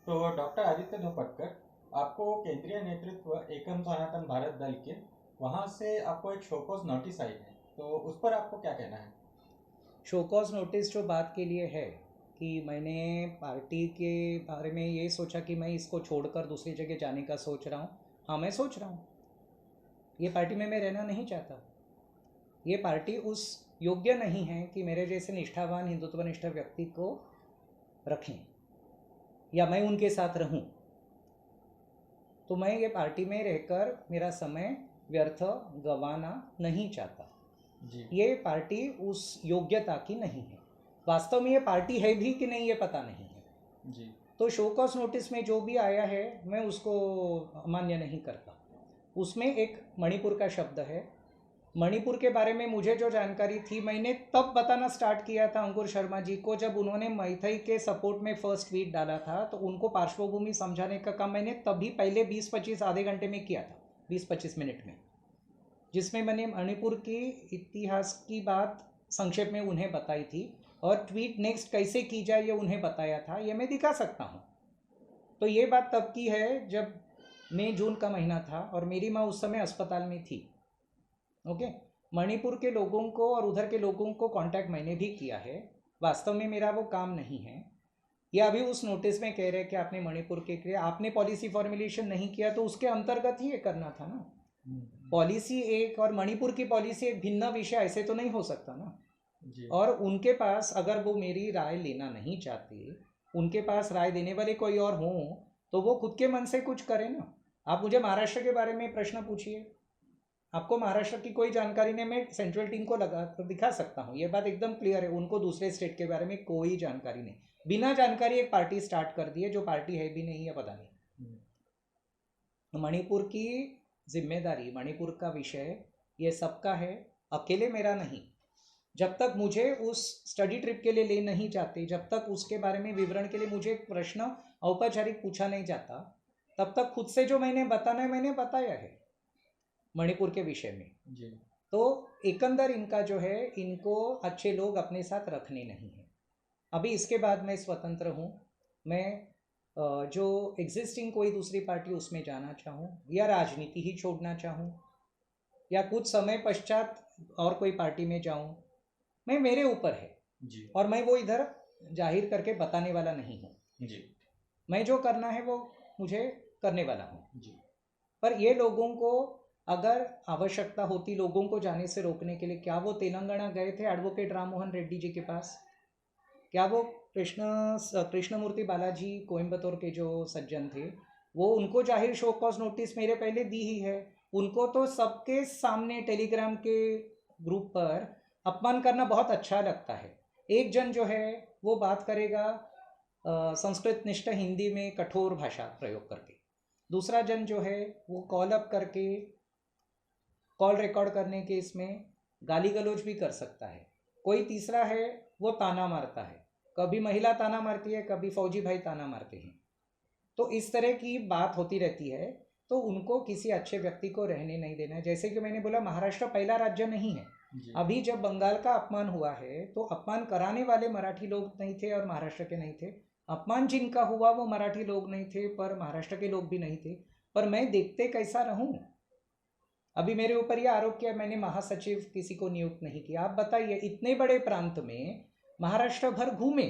तो डॉक्टर आदित्य धोपटकर, आपको केंद्रीय नेतृत्व एकम सनातन भारत दल के वहाँ से आपको एक शोकॉज नोटिस आई है, तो उस पर आपको क्या कहना है? शोकॉज नोटिस जो बात के लिए है कि मैंने पार्टी के बारे में ये सोचा कि मैं इसको छोड़कर दूसरी जगह जाने का सोच रहा हूँ। हाँ, मैं सोच रहा हूँ ये पार्टी में मैं रहना नहीं चाहता। ये पार्टी उस योग्य नहीं है कि मेरे जैसे निष्ठावान हिंदुत्वनिष्ठ व्यक्ति को रखें या मैं उनके साथ रहूं। तो मैं ये पार्टी में रहकर मेरा समय व्यर्थ गंवाना नहीं चाहता। जी ये पार्टी उस योग्यता की नहीं है। वास्तव में ये पार्टी है भी कि नहीं ये पता नहीं है। जी तो शो कॉज नोटिस में जो भी आया है मैं उसको मान्य नहीं करता। उसमें एक मणिपुर का शब्द है। मणिपुर के बारे में मुझे जो जानकारी थी मैंने तब बताना स्टार्ट किया था अंकुर शर्मा जी को जब उन्होंने मैथई के सपोर्ट में फर्स्ट ट्वीट डाला था। तो उनको पार्श्वभूमि समझाने का काम मैंने तभी पहले 20-25 आधे घंटे में किया था, 20-25 मिनट में, जिसमें मैंने मणिपुर के इतिहास की बात संक्षेप में उन्हें बताई थी और ट्वीट नेक्स्ट कैसे की जाए ये उन्हें बताया था। ये मैं दिखा सकता हूँ। तो ये बात तब की है जब मई जून का महीना था और मेरी माँ उस समय अस्पताल में थी। ओके, मणिपुर के लोगों को और उधर के लोगों को कांटेक्ट मैंने भी किया है। वास्तव में मेरा वो काम नहीं है। या अभी उस नोटिस में कह रहे हैं कि आपने मणिपुर के लिए आपने पॉलिसी फॉर्मुलेशन नहीं किया, तो उसके अंतर्गत ही ये करना था ना। पॉलिसी एक और मणिपुर की पॉलिसी एक भिन्न विषय ऐसे तो नहीं हो सकता ना। जी और उनके पास अगर वो मेरी राय लेना नहीं चाहते, उनके पास राय देने वाले कोई और हों, तो वो खुद के मन से कुछ करें ना। आप मुझे महाराष्ट्र के बारे में प्रश्न पूछिए। आपको महाराष्ट्र की कोई जानकारी नहीं, मैं सेंट्रल टीम को लगा कर दिखा सकता हूँ। ये बात एकदम क्लियर है, उनको दूसरे स्टेट के बारे में कोई जानकारी नहीं। बिना जानकारी एक पार्टी स्टार्ट कर दी है जो पार्टी है भी नहीं है, पता नहीं। मणिपुर की जिम्मेदारी, मणिपुर का विषय ये सबका है, अकेले मेरा नहीं। जब तक मुझे उस स्टडी ट्रिप के लिए ले नहीं जाते, जब तक उसके बारे में विवरण के लिए मुझे एक प्रश्न औपचारिक पूछा नहीं जाता, तब तक खुद से जो मैंने बताना है मैंने बताया है मणिपुर के विषय में। जी तो एकंदर इनका जो है, इनको अच्छे लोग अपने साथ रखने नहीं है। अभी इसके बाद मैं स्वतंत्र हूँ। मैं जो एग्जिस्टिंग कोई दूसरी पार्टी उसमें जाना चाहूँ या राजनीति ही छोड़ना चाहूँ या कुछ समय पश्चात और कोई पार्टी में जाऊँ, मैं मेरे ऊपर है। जी और मैं वो इधर जाहिर करके बताने वाला नहीं हूँ। जी मैं जो करना है वो मुझे करने वाला हूँ। जी पर ये लोगों को अगर आवश्यकता होती लोगों को जाने से रोकने के लिए, क्या वो तेलंगाना गए थे एडवोकेट राम मोहन रेड्डी जी के पास? क्या वो कृष्णमूर्ति बालाजी कोयम्बतौर के जो सज्जन थे, वो उनको जाहिर शो कॉज नोटिस मेरे पहले दी ही है। उनको तो सबके सामने टेलीग्राम के ग्रुप पर अपमान करना बहुत अच्छा लगता है। एक जन जो है वो बात करेगा संस्कृत निष्ठ हिंदी में कठोर भाषा प्रयोग करके, दूसरा जन जो है वो कॉल अप करके कॉल रिकॉर्ड करने के इसमें गाली गलौज भी कर सकता है। कोई तीसरा है वो ताना मारता है, कभी महिला ताना मारती है, कभी फौजी भाई ताना मारते हैं। तो इस तरह की बात होती रहती है। तो उनको किसी अच्छे व्यक्ति को रहने नहीं देना है। जैसे कि मैंने बोला, महाराष्ट्र पहला राज्य नहीं है। जी अभी जब बंगाल का अपमान हुआ है तो अपमान कराने वाले मराठी लोग नहीं थे और महाराष्ट्र के नहीं थे। अपमान जिनका हुआ वो मराठी लोग नहीं थे पर महाराष्ट्र के लोग भी नहीं थे। पर मैं देखते कैसा रहूं? अभी मेरे ऊपर यह आरोप किया मैंने महासचिव किसी को नियुक्त नहीं किया। आप बताइए, इतने बड़े प्रांत में महाराष्ट्र भर घूमे,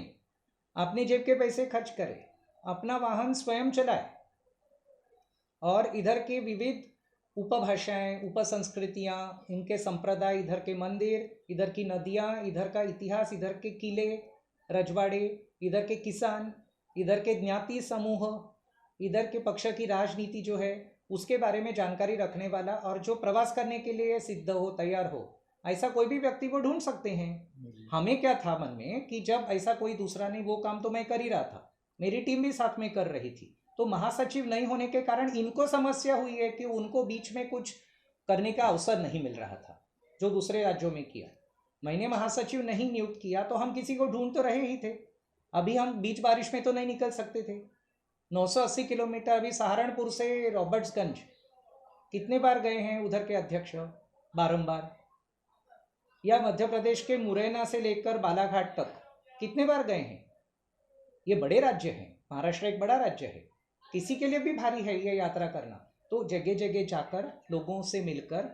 अपने जेब के पैसे खर्च करे, अपना वाहन स्वयं चलाए और इधर के विविध उपभाषाएं, उपसंस्कृतियाँ, इनके संप्रदाय, इधर के मंदिर, इधर की नदियाँ, इधर का इतिहास, इधर के किले रजवाड़े, इधर के किसान, इधर के ज्ञाति समूह, इधर के पक्ष की राजनीति जो है उसके बारे में जानकारी रखने वाला और जो प्रवास करने के लिए सिद्ध हो, तैयार हो, ऐसा कोई भी व्यक्ति वो ढूंढ सकते हैं। जी हमें क्या था मन में कि जब ऐसा कोई दूसरा नहीं, वो काम तो मैं कर ही रहा था, मेरी टीम भी साथ में कर रही थी। तो महासचिव नहीं होने के कारण इनको समस्या हुई है कि उनको बीच में कुछ करने का अवसर नहीं मिल रहा था जो दूसरे राज्यों में किया। मैंने महासचिव नहीं नियुक्त किया तो हम किसी को ढूंढ तो रहे ही थे। अभी हम बीच बारिश में तो नहीं निकल सकते थे। 980 किलोमीटर अभी सहारनपुर से रॉबर्ट्सगंज कितने बार गए हैं उधर के अध्यक्ष, बारंबार। या मध्य प्रदेश के मुरैना से लेकर बालाघाट तक कितने बार गए हैं। ये बड़े राज्य हैं। महाराष्ट्र एक बड़ा राज्य है, किसी के लिए भी भारी है ये यात्रा करना। तो जगह जगह जाकर लोगों से मिलकर,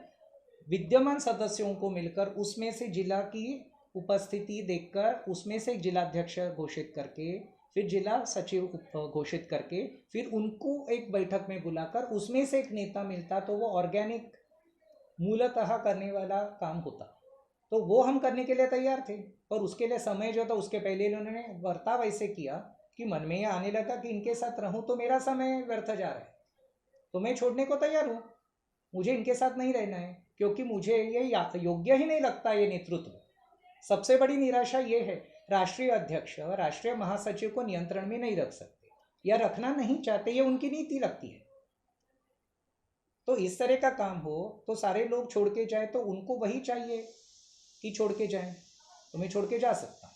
विद्यमान सदस्यों को मिलकर, उसमें से जिला की उपस्थिति देखकर उसमें से एक जिलाध्यक्ष घोषित करके, फिर जिला सचिव घोषित करके, फिर उनको एक बैठक में बुलाकर उसमें से एक नेता मिलता, तो वो ऑर्गेनिक मूलतः करने वाला काम होता। तो वो हम करने के लिए तैयार थे, पर उसके लिए समय जो था, उसके पहले इन्होंने बर्ताव ऐसे किया कि मन में ये आने लगा कि इनके साथ रहूं तो मेरा समय व्यर्थ जा रहा है, तो मैं छोड़ने को तैयार हूँ, मुझे इनके साथ नहीं रहना है, क्योंकि मुझे ये योग्य ही नहीं लगता ये नेतृत्व। सबसे बड़ी निराशा ये है, राष्ट्रीय अध्यक्ष, राष्ट्रीय महासचिव को नियंत्रण में नहीं रख सकते या रखना नहीं चाहते, ये उनकी नीति लगती है। तो इस तरह का काम हो तो सारे लोग छोड़ के जाए, तो उनको वही चाहिए कि छोड़ के जाएं, तो मैं छोड़ के जा सकता हूँ।